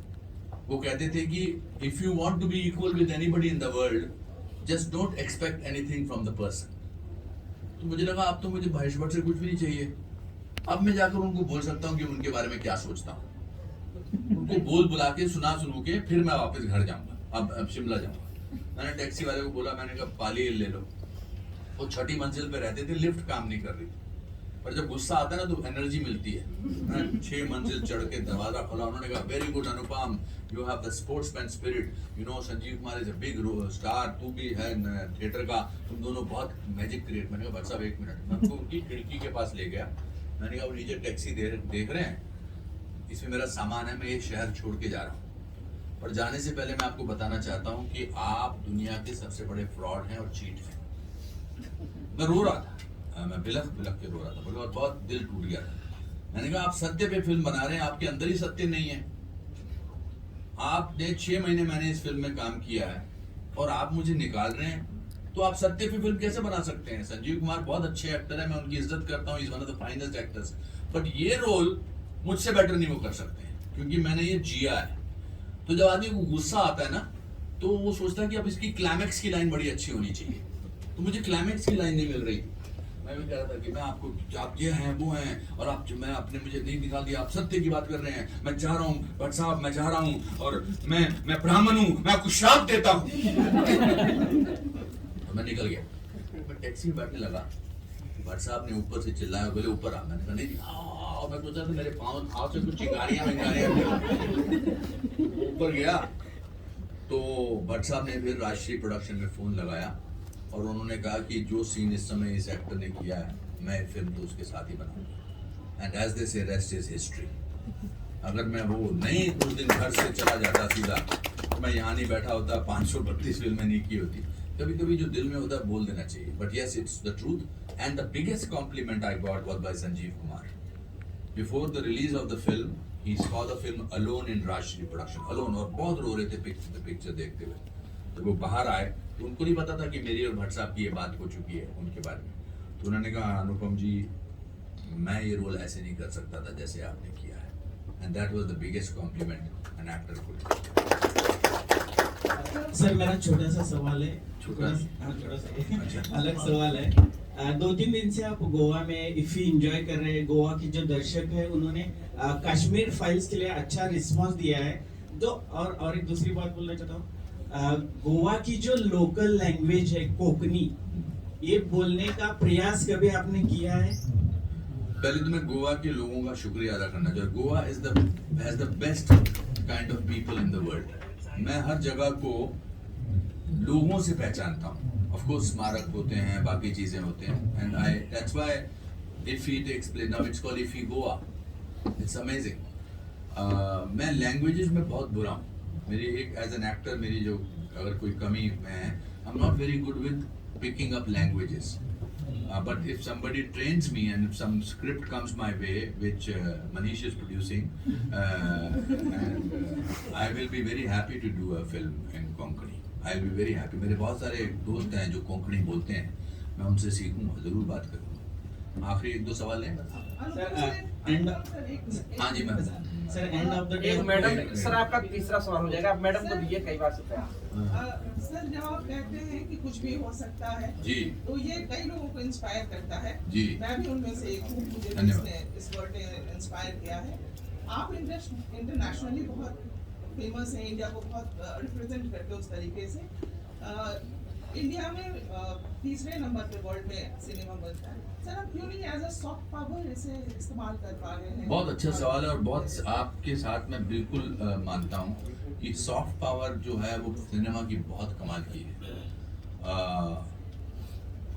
वो कहते थे कि if you want to be equal with anybody in the world, just don't expect anything from the person. तो मुझे लगा अब तो मुझे महेश भट्ट से कुछ भी नहीं चाहिए, अब मैं जाकर उनको बोल सकता हूँ कि उनके बारे में क्या सोचता हूँ। उनको बोल बुला के सुना के फिर मैं वापस घर जाऊंगा, अब शिमला जाऊंगा। मैंने टैक्सी वाले को बोला, मैंने कहा पाली ले लो। वो 6ठी मंजिल पे रहते थे, लिफ्ट काम नहीं कर रही थी, पर जब गुस्सा आता है ना तो एनर्जी मिलती है। मैं 6 मंजिल चढ़ के दरवाजा खोला, उन्होंने कहा very good Anupam, you have the sportsman spirit, you know Sanjeev Kumar is a big star, तू भी है थिएटर का, तुम दोनों बहुत मैजिक क्रिएट। मैंने कहा भट्ट साहब 1 मिनट, मैं उनको उनकी खिड़की के पास ले गया। मैंने कहा वो नीचे टैक्सी देख रहे हैं, इसमें मेरा सामान है, मैं ये शहर छोड़ के जा रहा हूँ। पर जाने से पहले मैं आपको बताना चाहता हूँ कि आप दुनिया के सबसे बड़े फ्रॉड हैं और चीट हैं। मैं रो रहा था, मैं बिलख के रो रहा था, बोले, और बहुत दिल टूट गया था। मैंने कहा आप सत्य पे फिल्म बना रहे हैं, आपके अंदर ही सत्य नहीं है। आपने 6 महीने मैंने इस फिल्म में काम किया है और आप मुझे निकाल रहे हैं, तो आप सत्य पे फिल्म कैसे बना सकते हैं? संजीव कुमार बहुत अच्छे एक्टर है, मैं उनकी इज्जत करता हूँ, is one of the finest actors, but ये रोल मुझसे बेटर नहीं वो कर सकते हैं, क्योंकि मैंने ये जिया है। तो जब आदमी को गुस्सा आता है ना, तो वो सोचता है कि अब इसकी क्लाइमैक्स की लाइन बड़ी अच्छी होनी चाहिए, तो मुझे क्लाइमैक्स की लाइन नहीं मिल रही। मैं भी कह रहा था कि मैं आपको, आप ये हैं वो हैं, और आप मैं आपने मुझे नहीं निकाल दिया, आप सत्य की बात कर रहे हैं, मैं जा रहा हूँ भट्ट साहब, मैं जा रहा हूँ, और मैं ब्राह्मण हूँ, मैं आपको श्राप देता हूँ। तो मैं निकल गया, मैं टैक्सी में बैठने लगा, भट्ट साहब ने ऊपर से चिल्लाया, बोले ऊपर आ। मैंने कहा नहीं, और मैं सोचा था मेरे पाँव से कुछ चिंगारियां ऊपर गया। तो भट्ट साहब ने फिर राजश्री प्रोडक्शन में फोन लगाया और उन्होंने कहा कि जो सीन इस समय इस एक्टर ने किया है, मैं फिल्म तो उसके साथ ही बनाऊंगा। एंड एज दे से रेस्ट इज हिस्ट्री। अगर मैं वो नहीं उस दिन घर से चला जाता सीधा, तो मैं यहाँ नहीं बैठा होता, 532 फिल्में नहीं की होती। कभी कभी जो दिल में होता है बोल देना चाहिए, but yes it's the truth. And the biggest compliment I got was by Sanjeev Kumar. Before the release of the film, he saw the film alone in Rajshri production, alone, और बहुत रो रहे थे पिक्चर देखते हुए। तो वो बाहर आए तो उनको नहीं पता था कि मेरी और भट्ट साहब की ये बात हो चुकी है उनके बारे में। तो उन्होंने कहा अनुपम जी, मैं ये रोल ऐसे नहीं कर सकता था जैसे आपने किया है। And that was the biggest complement an actor could. Sir मेरा छोटा सा सवाल है, छोटा सा अलग सवाल है। 2-3 दिन से आप गोवा में इफी एंजॉय कर रहे हैं। गोवा के जो दर्शक है उन्होंने कश्मीर फाइल्स के लिए अच्छा रिस्पांस दिया है। तो और एक दूसरी बात बोलना चाहता हूँ, गोवा की जो लोकल लैंग्वेज है कोंकणी, ये बोलने का प्रयास कभी आपने किया है? पहले तो मैं गोवा के लोगों का शुक्रिया अदा करना चाहूँ। Goa has the best kind of people in the world. मैं हर जगह को लोगों से पहचानता हूँ। ऑफ कोर्स स्मारक होते हैं, बाकी चीजें होते हैं, and I that's why IFFI takes place now, it's called IFFI Goa. It's amazing. मैं लैंग्वेजेस में बहुत बुरा हूँ। मेरी एक एज एन एक्टर मेरी जो अगर कोई कमी है, आई am not very good with picking up languages, but if somebody trains me and if some script comes my way which Manish is producing, I will be very happy to do a film in Konkani. I will be very happy. मेरे बहुत सारे दोस्त हैं जो कोंकणी बोलते हैं, मैं उनसे सीखूंगा, जरूर बात करूंगा। आखिरी 1-2 सवाल हैं। सर एंड हाँ जी ma'am. Sir end of the day एक मैडम सर आपका तीसरा सवाल हो जाएगा, आप मैडम को दीजिए, कई बार से सर जब आप कहते हैं कि कुछ भी हो सकता है जी तो ये कई लोगों को इंस्पायर करता है। जी। मैं भी उनमें से एक हूँ, मुझे भी धन्यवाद। इसने इस वर्ड ने इंस्पायर किया है। आप इंटरनेशनली बहुत फेमस हैं, इंडिया को बहुत रिप्रेजेंट करते हो उस तरीके से। इंडिया में तीसरे नंबर पे वर्ल्ड में सिनेमा बनता है, सर आप क्यों नहीं एज अ सॉफ्ट पावर इसे इस्तेमाल कर पा रहे हैं? बहुत अच्छा सवाल है और बहुत आपके साथ मैं बिल्कुल मानता हूँ कि सॉफ्ट पावर जो है वो सिनेमा की बहुत कमाल की है।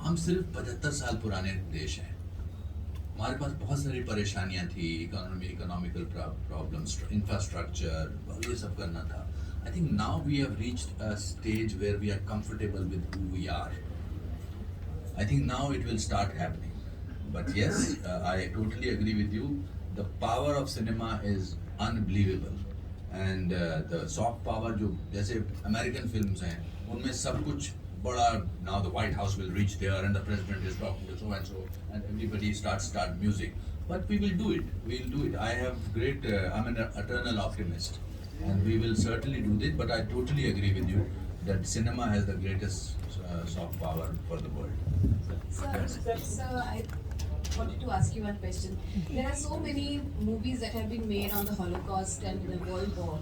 हम सिर्फ 75 साल पुराने देश हैं, हमारे पास बहुत सारी परेशानियां थी, इकोनॉमिकल प्रॉब्लम्स, इंफ्रास्ट्रक्चर, ये सब करना था। I think now we have reached a stage where we are comfortable with who we are. I think now it will start happening. But yes, I totally agree with you. The power of cinema is unbelievable. And the soft power जो जैसे American films हैं, उनमें सब कुछ बड़ा, now the White House will reach there and the president is talking to so and everybody start music. But we will do it. We'll do it. I have great, I'm an eternal optimist. And we will certainly do this, but I totally agree with you that cinema has the greatest soft power for the world. Sir, I wanted to ask you one question. There are so many movies that have been made on the Holocaust and the World War.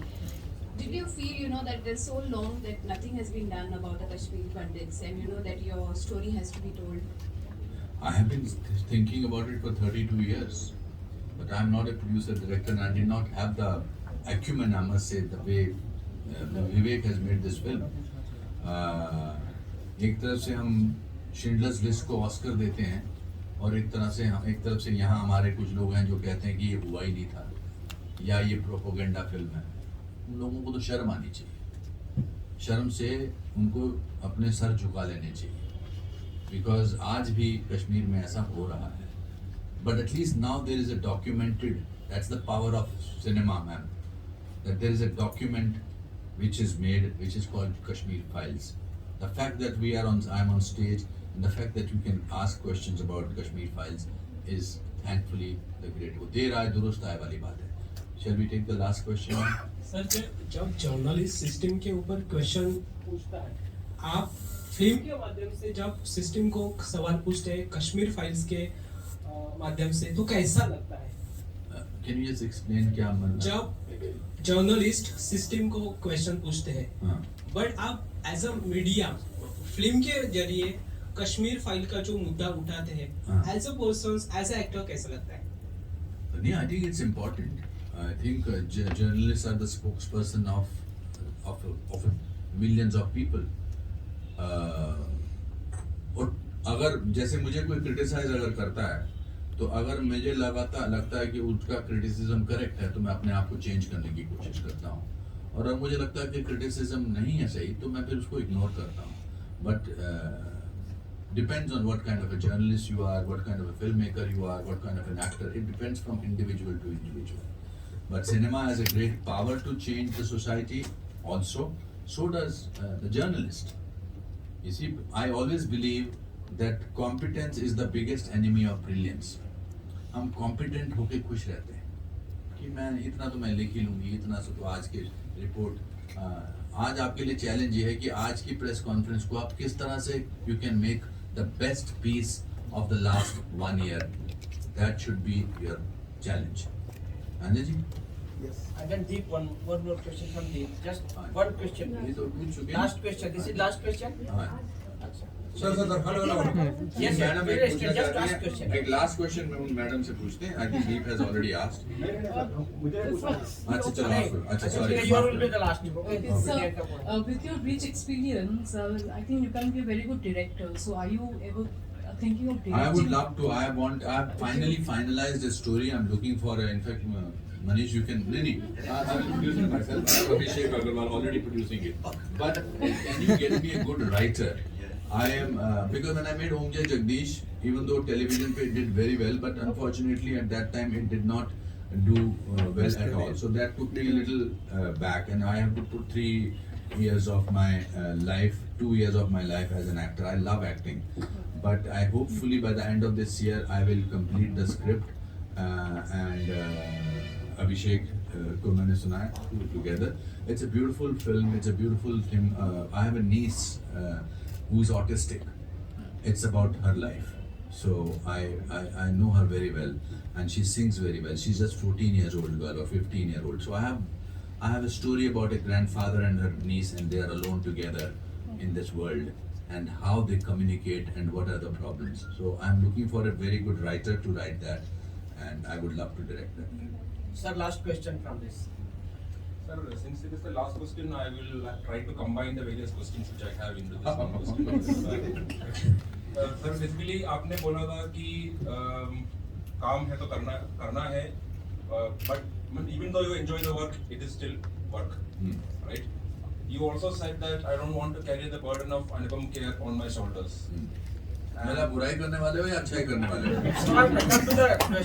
Did you feel, that there's so long that nothing has been done about the Kashmir Pandits and that your story has to be told? I have been thinking about it for 32 years, but I'm not a producer director and I did not have the acumen, I must say, the way Vivek has made this film. एक तरफ से हम Schindler's list को Oscar देते हैं और एक तरफ से यहाँ हमारे कुछ लोग हैं जो कहते हैं कि ये हुआ ही नहीं था या ये प्रोपोगेंडा फिल्म है। उन लोगों को तो शर्म आनी चाहिए, शर्म से उनको अपने सर झुका लेने चाहिए, बिकॉज आज भी कश्मीर में ऐसा हो रहा है। But at least now there is a documented, that's the power of cinema ma'am, that there is a document which is made, which is called Kashmir Files. The fact that I'm on stage, and the fact that you can ask questions about Kashmir Files is thankfully the great. वो देर आए दुरुस्त आए वाली बात है। Shall we take the last question? Sir जब journalist system के ऊपर क्वेश्चन पूछता है, आप फिल्म के माध्यम से जब सिस्टम को सवाल पूछते हैं कश्मीर फाइल्स के माध्यम से, तो कैसा लगता है? Can you just explain क्या मतलब? जब जर्नलिस्ट सिस्टम को क्वेश्चन पूछते हैं, बट आप एज अ मीडिया फिल्म के जरिए कश्मीर फाइल का जो मुद्दा उठाते हैं, as a person, as a actor, कैसा लगता है? Yeah, I think it's important. I think journalists are the spokesperson of millions of people. और अगर जैसे मुझे कोई क्रिटिसाइज अगर करता है, तो अगर मुझे लगता है कि उसका क्रिटिसिज्म करेक्ट है, तो मैं अपने आप को चेंज करने की कोशिश करता हूँ, और अगर मुझे लगता है कि क्रिटिसिज्म नहीं है सही, तो मैं फिर उसको इग्नोर करता हूँ। But depends on what kind of a journalist you are, what kind of a film maker you are, what kind of an actor, it depends from individual to individual. But cinema has a great power to change the society also, so does the journalist. You see, I always believe that competence is the biggest enemy of brilliance. हम competent होके खुश रहते हैं कि मैं इतना तो मैं लिख ही लूँगी, इतना से तो आज की रिपोर्ट। आज आपके लिए चैलेंज ये है कि आज की प्रेस कॉन्फ्रेंस को आप किस तरह से you can make the best piece of the last 1 year. That should be your challenge. Anjay ji? Yes. And then Deep, one more question from Deep. Just one question. ये तो पूछ चुके हैं। Last question. This is last question. हाँ। Sir hello Yes, sir. Madam Very एक पूछना just चाहती last हैं। question. एक लास्ट क्वेश्चन में उन मैडम से पूछते हैं। I think Deep has already asked. अच्छा चलो आप, अच्छा sorry. You will be the last. So, with your rich experience, I think you can be a very good director. So, are you ever thinking of directing? I would love to. I have finally finalized a story. I'm looking for in fact, Manish, you can. I'm producing myself. Abhishek Agarwal already producing it. But can you get me a good writer? I am because when I made Om Jai Jagdish, even though television did very well, but unfortunately at that time it did not do well at all. So that took me a little back, and I have to put 3 years of my life, 2 years of my life as an actor. I love acting, but I hopefully by the end of this year I will complete the script and Abhishek को मैंने सुना है together. It's a beautiful film. It's a beautiful thing. I have a niece who's autistic. It's about her life. So I know her very well, and she sings very well. She's just 14 years old girl or 15 year old. So I have a story about a grandfather and her niece, and they are alone together in this world, and how they communicate and what are the problems. So I'm looking for a very good writer to write that, and I would love to direct that. Sir, last question from this. Sir, since it is the last question, I will try to combine the various questions which I have into this one question. Sir, basically आपने बोला था कि काम है तो करना है, but even though you enjoy the work, it is still work, right? You also said that I don't want to carry the burden of Anupam Kher on my shoulders. मेरा बुराई करने वाले हो या अच्छाई करने वाले हो?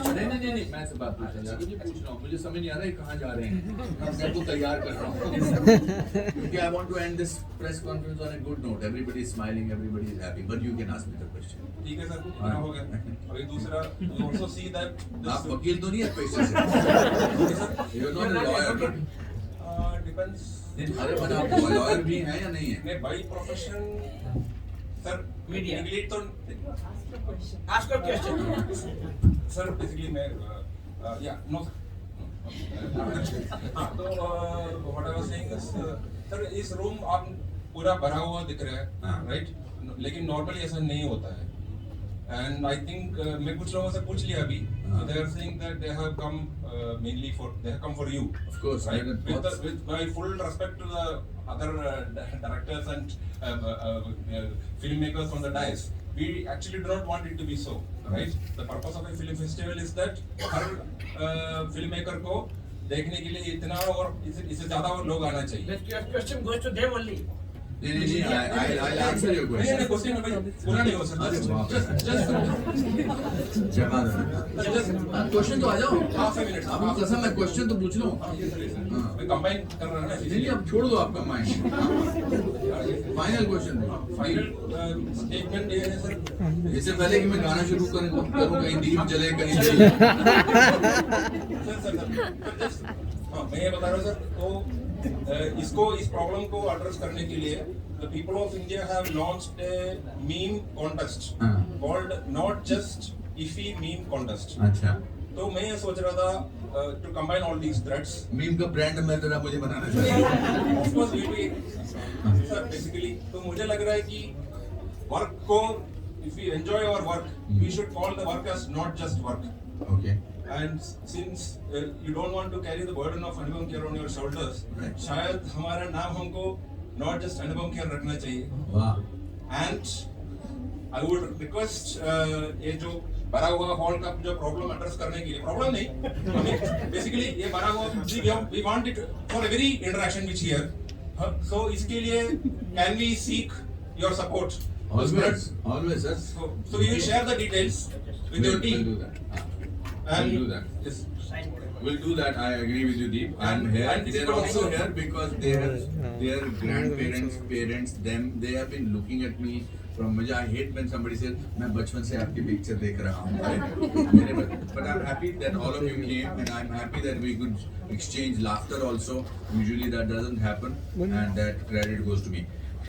नहीं मैं से बात पूछ रहा हूँ, मुझे समझ नहीं आ रहा है कहाँ जा रहे हैं, मैं अपने आप को तैयार कर रहा हूँ क्योंकि I want to end this press conference on a good note. Everybody is smiling, everybody is happy, but you can ask me the question. ठीक है सर, इतना हो गया. अभी दूसरा, you also see that आप वकील तो नहीं है पेशे से? You're not a lawyer. Depends. अरे पर आप lawyer भी हैं या नहीं है? मैं by profession सर Media. तो Ask your question. Sir basically मैं या नो हाँ तो what I was saying is sir इस रूम आप पूरा भरा हुआ दिख रहा है, राइट? लेकिन नॉर्मली ऐसा नहीं होता है. And I think मैं कुछ लोगों से पूछ लिया अभी, so they are saying that they have come mainly they have come for you. Of course, right? With my full respect to the other directors and filmmakers on the dais, we actually do not want it to be so, right? The purpose of a film festival is that her filmmaker को देखने के लिए इतना और इससे ज़्यादा और लोग आना चाहिए. But your question goes to them only. नहीं, I'll answer your question. नहीं, क्वेश्चन में पूरा नहीं हो सकता. क्वेश्चन तो आ जाओ. Half a minute. आप कसम मैं क्वेश्चन तो पूछ लूँ. मैं कंबाइन कर रहा हूँ ना. नहीं अब छोड़ दो आपका mind. Final question. Final statement ये है सर. इससे पहले कि मैं गाना शुरू करूँ कहीं दीप जले कहीं जले. सर मैं ये बता रहा हूँ सर. तो इस प्रॉब्लम को एड्रेस करने के लिए the people of India have launched a meme contest called not just iffy meme contest. अच्छा. तो मैं ये सोच रहा था to combine all these threads. Meme का ब्रांड मैं जरा मुझे बनाना चाहिए. Of course we will. Sir basically तो मुझे लग रहा है कि वर्क को if we enjoy our work we should call the work as not just work. Okay. And since you don't want to carry the burden of Anupam Kher on your shoulders, शायद हमारा नाम हमको not just Anupam Kher रखना चाहिए. वाह. And I would request ये जो भरा हुआ हॉल का जो प्रॉब्लम एड्रेस करने के लिए प्रॉब्लम नहीं, बेसिकली ये भरा हुआ we want it for a very interaction which here. So इसके लिए can we seek your support? Always sir. So you will share the details with your team. We'll do that. We'll do that. Yes. We'll do that. I agree with you, Deep. I'm here. They're also here because their grandparents, parents, they have been looking at me from. I hate when somebody says, "मैं बचपन से आपकी picture देख रहा हूँ." But I'm happy that all of you came, and I'm happy that we could exchange laughter also. Usually that doesn't happen, and that credit goes to me.